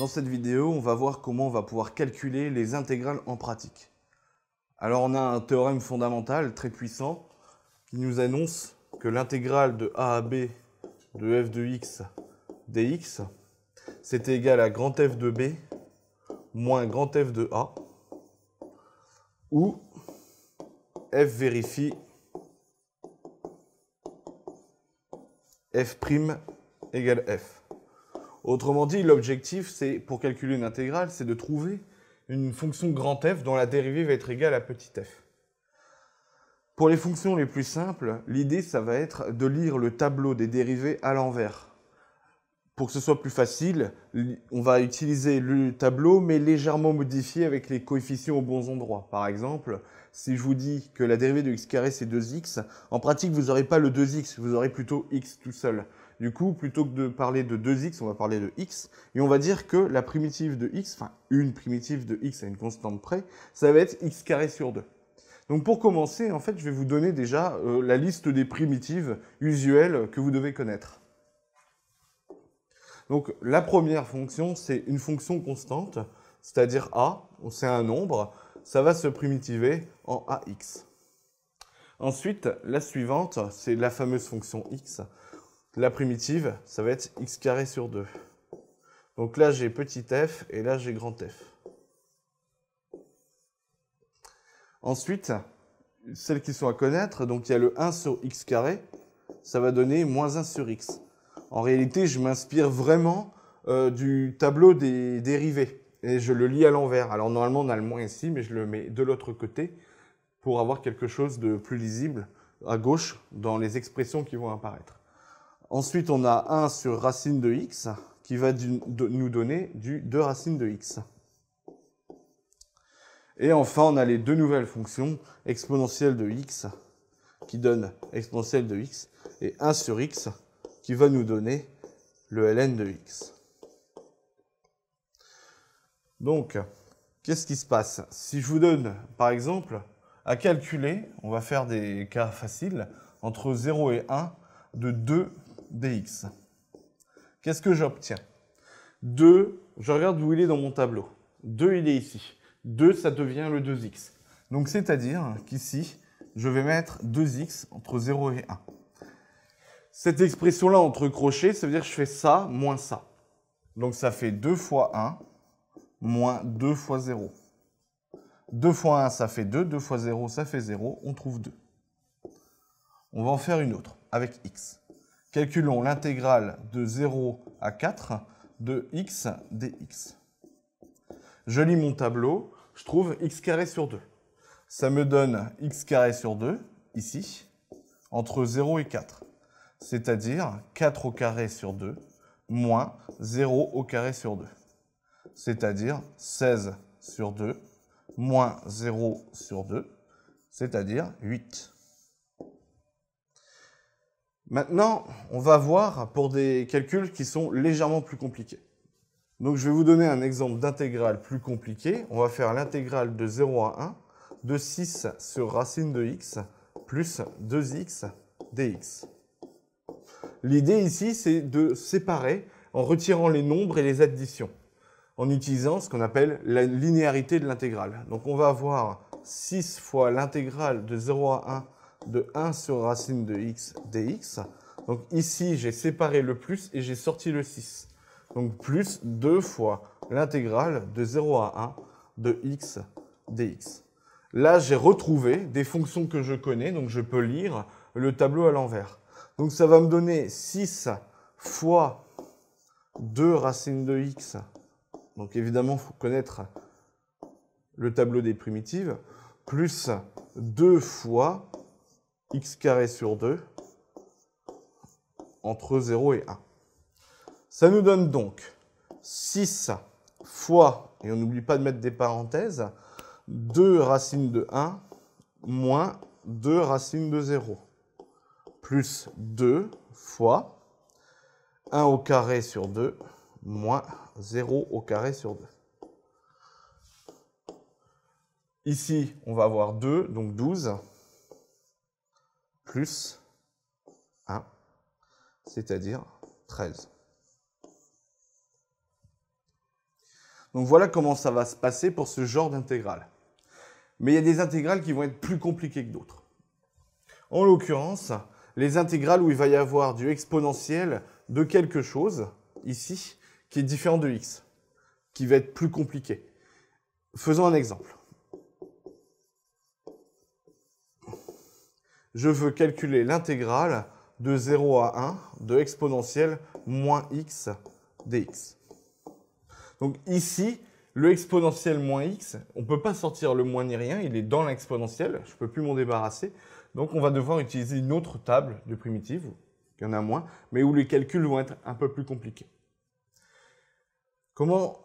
Dans cette vidéo, on va voir comment on va pouvoir calculer les intégrales en pratique. Alors on a un théorème fondamental très puissant qui nous annonce que l'intégrale de a à b de f de x dx, c'est égal à grand F de b moins grand F de a, où f vérifie f' égale f. Autrement dit, l'objectif, c'est pour calculer une intégrale, c'est de trouver une fonction grand F dont la dérivée va être égale à petit f. Pour les fonctions les plus simples, l'idée, ça va être de lire le tableau des dérivées à l'envers. Pour que ce soit plus facile, on va utiliser le tableau, mais légèrement modifié avec les coefficients aux bons endroits. Par exemple, si je vous dis que la dérivée de x carré, c'est 2x, en pratique, vous n'aurez pas le 2x, vous aurez plutôt x tout seul. Du coup, plutôt que de parler de 2x, on va parler de x, et on va dire que la primitive de x, enfin une primitive de x à une constante près, ça va être x carré sur 2. Donc pour commencer, en fait, je vais vous donner déjà la liste des primitives usuelles que vous devez connaître. Donc la première fonction, c'est une fonction constante, c'est-à-dire a, c'est un nombre, ça va se primitiver en ax. Ensuite, la suivante, c'est la fameuse fonction x. La primitive, ça va être x carré sur 2. Donc là, j'ai petit f et là, j'ai grand F. Ensuite, celles qui sont à connaître, donc il y a le 1 sur x carré, ça va donner moins 1 sur x. En réalité, je m'inspire vraiment du tableau des dérivées et je le lis à l'envers. Alors normalement, on a le moins ici, mais je le mets de l'autre côté pour avoir quelque chose de plus lisible à gauche dans les expressions qui vont apparaître. Ensuite, on a 1 sur racine de x qui va nous donner du 2 racine de x. Et enfin, on a les deux nouvelles fonctions, exponentielle de x qui donne exponentielle de x et 1 sur x qui va nous donner le ln de x. Donc, qu'est-ce qui se passe? Si je vous donne, par exemple, à calculer, on va faire des cas faciles, entre 0 et 1 de 2 dx. Qu'est-ce que j'obtiens? 2, je regarde où il est dans mon tableau. 2, il est ici. 2, ça devient le 2x. Donc, c'est-à-dire qu'ici, je vais mettre 2x entre 0 et 1. Cette expression-là, entre crochets, ça veut dire que je fais ça moins ça. Donc, ça fait 2 fois 1 moins 2 fois 0. 2 fois 1, ça fait 2. 2 fois 0, ça fait 0. On trouve 2. On va en faire une autre avec x. Calculons l'intégrale de 0 à 4 de x dx. Je lis mon tableau, je trouve x carré sur 2. Ça me donne x carré sur 2, ici, entre 0 et 4. C'est-à-dire 4 au carré sur 2, moins 0 au carré sur 2. C'est-à-dire 16 sur 2, moins 0 sur 2, c'est-à-dire 8. Maintenant, on va voir pour des calculs qui sont légèrement plus compliqués. Donc, je vais vous donner un exemple d'intégrale plus compliqué. On va faire l'intégrale de 0 à 1 de 6 sur racine de x plus 2x dx. L'idée ici, c'est de séparer en retirant les nombres et les additions, en utilisant ce qu'on appelle la linéarité de l'intégrale. Donc, on va avoir 6 fois l'intégrale de 0 à 1 de 1 sur racine de x dx. Donc ici, j'ai séparé le plus et j'ai sorti le 6. Donc plus 2 fois l'intégrale de 0 à 1 de x dx. Là, j'ai retrouvé des fonctions que je connais, donc je peux lire le tableau à l'envers. Donc ça va me donner 6 fois 2 racine de x. Donc évidemment, il faut connaître le tableau des primitives, plus 2 fois x carré sur 2 entre 0 et 1. Ça nous donne donc 6 fois, et on n'oublie pas de mettre des parenthèses, 2 racine de 1 moins 2 racine de 0, plus 2 fois 1 au carré sur 2 moins 0 au carré sur 2. Ici, on va avoir 2, donc 12, plus 1, c'est-à-dire 13. Donc voilà comment ça va se passer pour ce genre d'intégrale. Mais il y a des intégrales qui vont être plus compliquées que d'autres. En l'occurrence, les intégrales où il va y avoir du exponentiel de quelque chose, ici, qui est différent de x, qui va être plus compliqué. Faisons un exemple. Je veux calculer l'intégrale de 0 à 1 de exponentielle moins x dx. Donc ici, le exponentiel moins x, on ne peut pas sortir le moins ni rien, il est dans l'exponentiel, je ne peux plus m'en débarrasser. Donc on va devoir utiliser une autre table de primitives, il y en a moins, mais où les calculs vont être un peu plus compliqués. Comment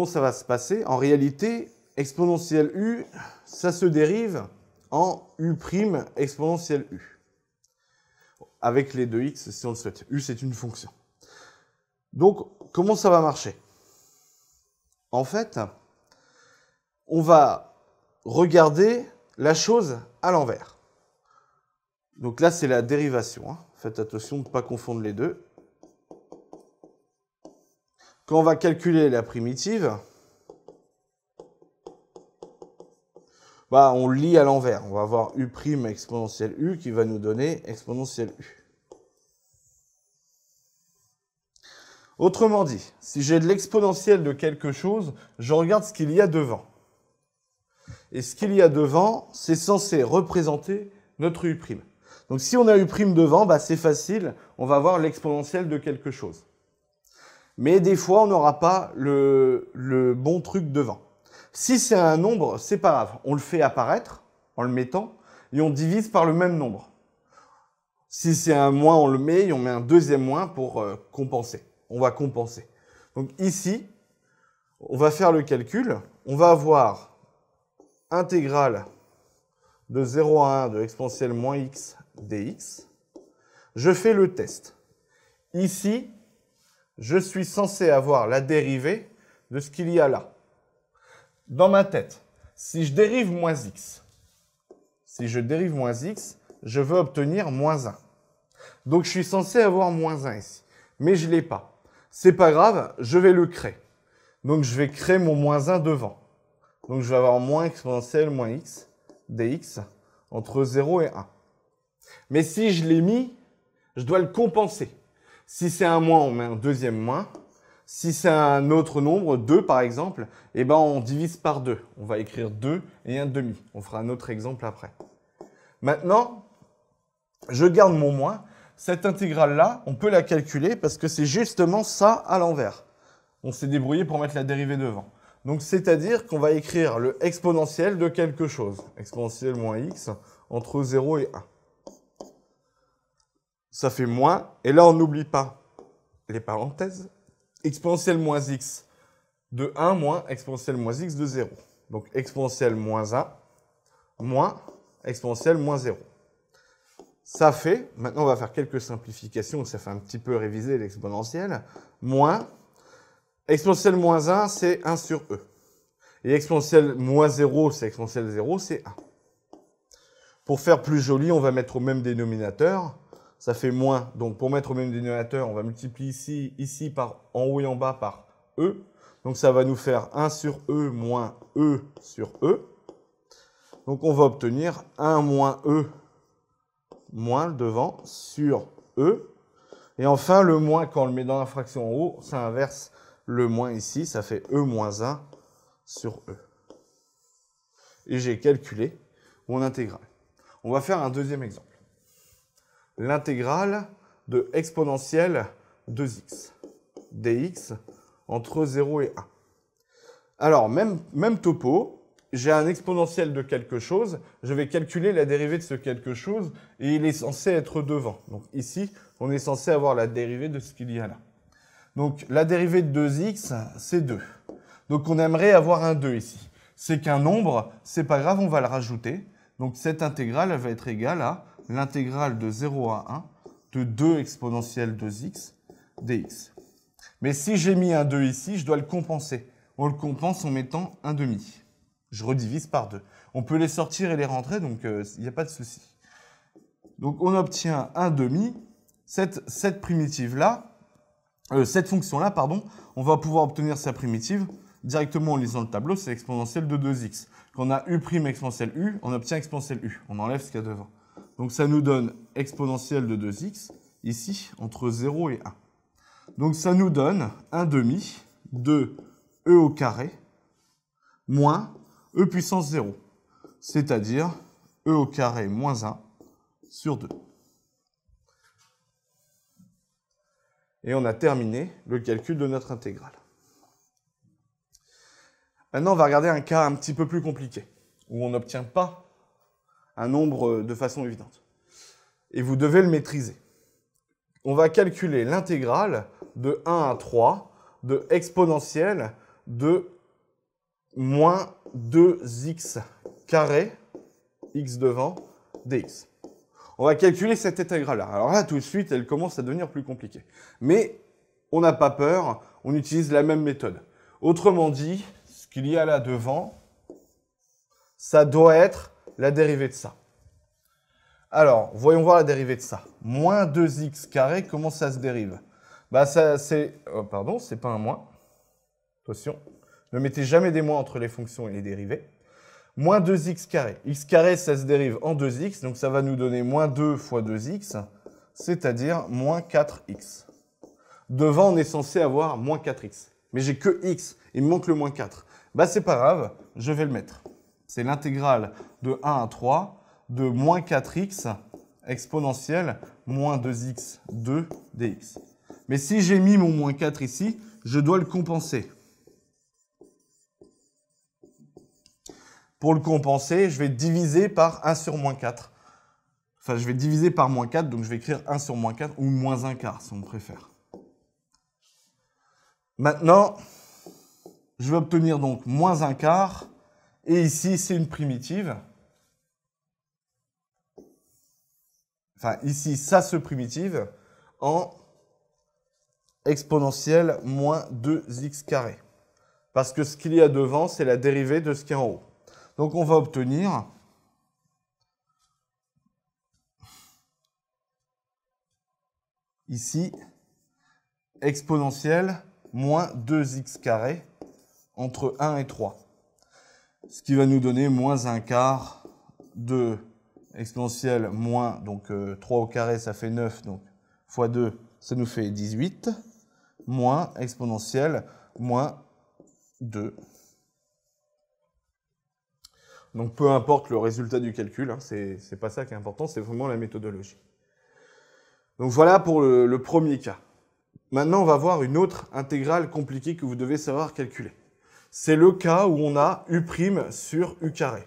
ça va se passer? En réalité, exponentielle u, ça se dérive en u' exponentielle u. Avec les 2x si on le souhaite. U, c'est une fonction. Donc, comment ça va marcher? En fait, on va regarder la chose à l'envers. Donc là, c'est la dérivation. Faites attention de ne pas confondre les deux. Quand on va calculer la primitive, on lit à l'envers. On va avoir u' exponentielle u qui va nous donner exponentielle u. Autrement dit, si j'ai de l'exponentielle de quelque chose, je regarde ce qu'il y a devant. Et ce qu'il y a devant, c'est censé représenter notre u'. Donc si on a u' devant, c'est facile, on va avoir l'exponentielle de quelque chose. Mais des fois, on n'aura pas le bon truc devant. Si c'est un nombre, c'est pas grave. On le fait apparaître en le mettant et on divise par le même nombre. Si c'est un moins, on le met et on met un deuxième moins pour compenser. On va compenser. Donc ici, on va faire le calcul. On va avoir intégrale de 0 à 1 de exponentielle moins x dx. Je fais le test. Ici, je suis censé avoir la dérivée de ce qu'il y a là. Dans ma tête, si je dérive moins x, je veux obtenir moins 1. Donc je suis censé avoir moins 1 ici. Mais je ne l'ai pas. C'est pas grave, je vais le créer. Donc je vais créer mon moins 1 devant. Donc je vais avoir moins exponentielle moins x dx entre 0 et 1. Mais si je l'ai mis, je dois le compenser. Si c'est un moins, on met un deuxième moins. Si c'est un autre nombre, 2 par exemple, on divise par 2. On va écrire 2 et un demi. On fera un autre exemple après. Maintenant, je garde mon moins. Cette intégrale-là, on peut la calculer parce que c'est justement ça à l'envers. On s'est débrouillé pour mettre la dérivée devant. Donc, c'est-à-dire qu'on va écrire le exponentiel de quelque chose. Exponentielle moins x entre 0 et 1. Ça fait moins. Et là, on n'oublie pas les parenthèses. Exponentielle moins x de 1 moins exponentielle moins x de 0. Donc, exponentielle moins 1 moins exponentielle moins 0. Ça fait, maintenant on va faire quelques simplifications, ça fait un petit peu réviser l'exponentielle, moins, exponentielle moins 1, c'est 1 sur e. Et exponentielle moins 0, c'est exponentielle 0, c'est 1. Pour faire plus joli, on va mettre au même dénominateur, ça fait moins. Donc pour mettre au même dénominateur, on va multiplier ici par en haut et en bas par e. Donc ça va nous faire 1 sur e moins e sur e. Donc on va obtenir 1 moins e moins devant sur e. Et enfin, le moins, quand on le met dans la fraction en haut, ça inverse le moins ici. Ça fait e moins 1 sur e. Et j'ai calculé mon intégrale. On va faire un deuxième exemple. L'intégrale de exponentielle 2x dx entre 0 et 1. Alors, même topo. J'ai un exponentiel de quelque chose, je vais calculer la dérivée de ce quelque chose et il est censé être devant. Donc ici, on est censé avoir la dérivée de ce qu'il y a là. Donc la dérivée de 2x, c'est 2. Donc on aimerait avoir un 2 ici. C'est qu'un nombre, c'est pas grave, on va le rajouter. Donc cette intégrale, elle va être égale à l'intégrale de 0 à 1 de 2 exponentielle 2x dx. Mais si j'ai mis un 2 ici, je dois le compenser. On le compense en mettant un demi. Je redivise par 2. On peut les sortir et les rentrer, donc il n'y a pas de souci. Donc on obtient un demi. Cette primitive-là, cette fonction-là, pardon, on va pouvoir obtenir sa primitive directement en lisant le tableau, c'est exponentielle de 2x. Quand on a u' exponentielle u, on obtient exponentielle u. On enlève ce qu'il y a devant. Donc ça nous donne exponentielle de 2x, ici, entre 0 et 1. Donc ça nous donne 1 demi de e au carré moins e puissance 0, c'est-à-dire e au carré moins 1 sur 2. Et on a terminé le calcul de notre intégrale. Maintenant, on va regarder un cas un petit peu plus compliqué, où on n'obtient pas un nombre de façon évidente. Et vous devez le maîtriser. On va calculer l'intégrale de 1 à 3 de exponentielle de moins 2x carré, x devant, dx. On va calculer cette intégrale-là. Alors là, tout de suite, elle commence à devenir plus compliquée. Mais on n'a pas peur, on utilise la même méthode. Autrement dit, ce qu'il y a là devant, ça doit être la dérivée de ça. Alors, voyons voir la dérivée de ça. Moins 2x carré, comment ça se dérive? Bah, ça, c'est... Oh, pardon, c'est pas un moins. Attention, ne mettez jamais des moins entre les fonctions et les dérivées. Moins 2x carré. X carré, ça se dérive en 2x, donc ça va nous donner moins 2 fois 2x, c'est-à-dire moins 4x. Devant, on est censé avoir moins 4x. Mais j'ai que x, il me manque le moins 4. Bah, c'est pas grave, je vais le mettre. C'est l'intégrale de 1 à 3 de moins 4x exponentielle moins 2x 2 dx. Mais si j'ai mis mon moins 4 ici, je dois le compenser. Pour le compenser, je vais diviser par 1 sur moins 4. Enfin, je vais diviser par moins 4, donc je vais écrire 1 sur moins 4 ou moins 1 quart, si on préfère. Maintenant, je vais obtenir donc moins 1 quart. Et ici, c'est une primitive. Enfin, ici, ça se primitive en exponentielle moins 2x carré. Parce que ce qu'il y a devant, c'est la dérivée de ce qui est en haut. Donc, on va obtenir ici exponentielle moins 2x carré entre 1 et 3. Ce qui va nous donner moins 1 quart de exponentielle moins, donc 3 au carré, ça fait 9, donc fois 2, ça nous fait 18, moins exponentielle moins 2. Donc peu importe le résultat du calcul, hein, c'est pas ça qui est important, c'est vraiment la méthodologie. Donc voilà pour le premier cas. Maintenant, on va voir une autre intégrale compliquée que vous devez savoir calculer. C'est le cas où on a u' sur u carré.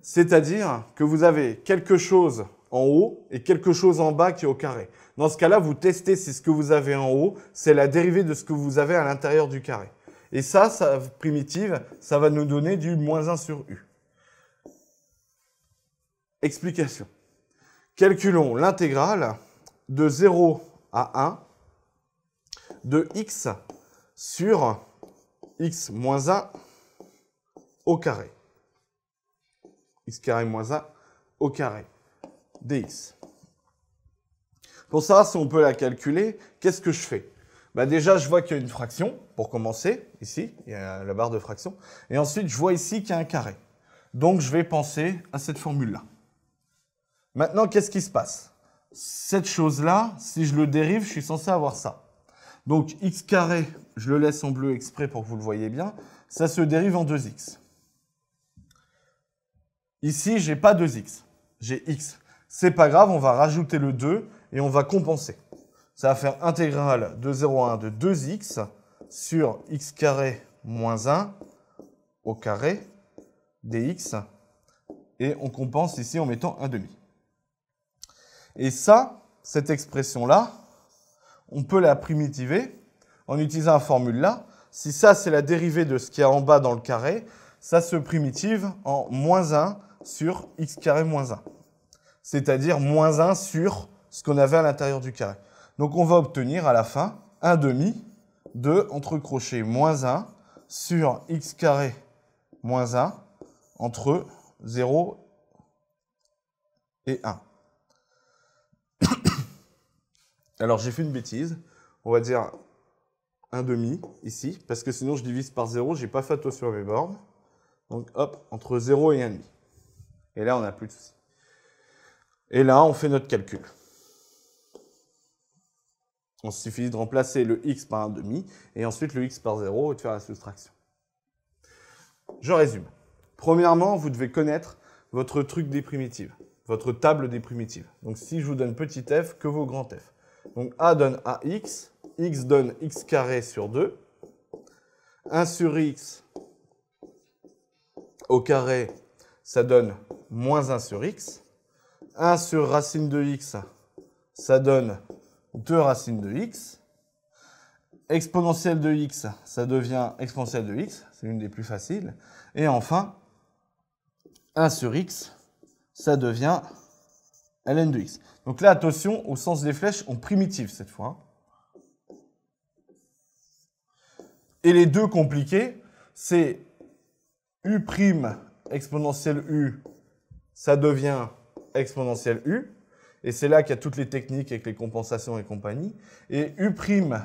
C'est-à-dire que vous avez quelque chose en haut et quelque chose en bas qui est au carré. Dans ce cas-là, vous testez si ce que vous avez en haut, c'est la dérivée de ce que vous avez à l'intérieur du carré. Et ça primitive, ça va nous donner du moins 1 sur u. Explication. Calculons l'intégrale de 0 à 1 de x sur x moins 1 au carré. X carré moins 1 au carré dx. Pour savoir si on peut la calculer, qu'est-ce que je fais? Bah déjà, je vois qu'il y a une fraction, pour commencer, ici, il y a la barre de fraction. Et ensuite, je vois ici qu'il y a un carré. Donc, je vais penser à cette formule-là. Maintenant, qu'est-ce qui se passe? Cette chose-là, si je le dérive, je suis censé avoir ça. Donc, x carré, je le laisse en bleu exprès pour que vous le voyez bien, ça se dérive en 2x. Ici, je n'ai pas 2x, j'ai x. C'est pas grave, on va rajouter le 2 et on va compenser. Ça va faire intégrale de 0 à 1 de 2x sur x carré moins 1 au carré dx. Et on compense ici en mettant 1 demi. Et ça, cette expression-là, on peut la primitiver en utilisant la formule-là. Si ça, c'est la dérivée de ce qu'il y a en bas dans le carré, ça se primitive en moins 1 sur x carré moins 1. C'est-à-dire moins 1 sur ce qu'on avait à l'intérieur du carré. Donc on va obtenir à la fin 1 demi de, entre crochets, moins 1 sur x carré moins 1 entre 0 et 1. Alors j'ai fait une bêtise. On va dire 1/2 ici, parce que sinon je divise par 0, je n'ai pas fait attention à mes bornes. Donc hop, entre 0 et 1/2. Et là, on n'a plus de souci. Et là, on fait notre calcul. Il suffit de remplacer le x par 1/2 et ensuite le x par 0 et de faire la soustraction. Je résume. Premièrement, vous devez connaître votre truc des primitives, votre table des primitives. Donc si je vous donne petit f, que vaut grand F? Donc a donne ax, x donne x carré sur 2, 1 sur x au carré, ça donne moins 1 sur x, 1 sur racine de x, ça donne 2 racines de x, exponentielle de x, ça devient exponentielle de x, c'est l'une des plus faciles, et enfin, 1 sur x, ça devient ln de x. Donc là, attention, au sens des flèches, on primitive cette fois. Et les deux compliqués, c'est u' exponentielle u, ça devient exponentielle u. Et c'est là qu'il y a toutes les techniques avec les compensations et compagnie. Et u'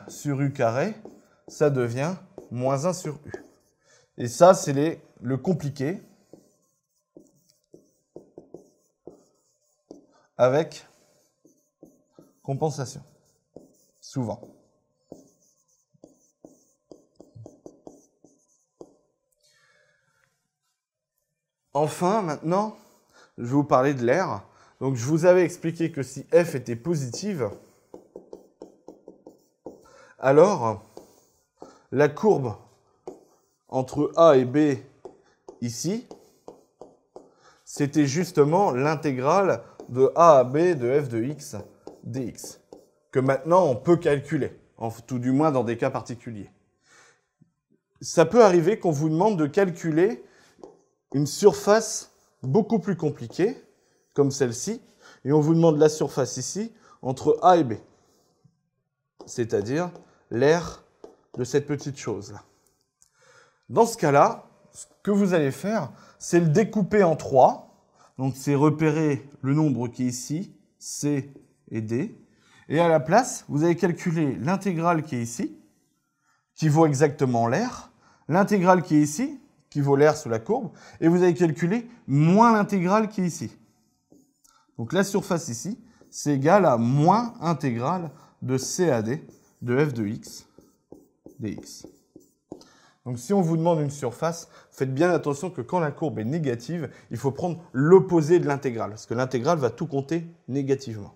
sur u carré, ça devient moins 1 sur u. Et ça, c'est le compliqué avec compensation, souvent. Enfin, maintenant, je vais vous parler de l'air. Donc, je vous avais expliqué que si f était positive, alors la courbe entre A et B ici, c'était justement l'intégrale de A à B de f de x dx, que maintenant on peut calculer, tout du moins dans des cas particuliers. Ça peut arriver qu'on vous demande de calculer une surface beaucoup plus compliquée, comme celle-ci, et on vous demande la surface ici entre A et B, c'est-à-dire l'aire de cette petite chose-là. Dans ce cas-là, ce que vous allez faire, c'est le découper en 3. Donc c'est repérer le nombre qui est ici, C et D. Et à la place, vous allez calculer l'intégrale qui est ici, qui vaut exactement l'aire, l'intégrale qui est ici, qui vaut l'aire sous la courbe, et vous allez calculer moins l'intégrale qui est ici. Donc la surface ici, c'est égal à moins intégrale de C à D de f de x dx. Donc si on vous demande une surface, faites bien attention que quand la courbe est négative, il faut prendre l'opposé de l'intégrale, parce que l'intégrale va tout compter négativement.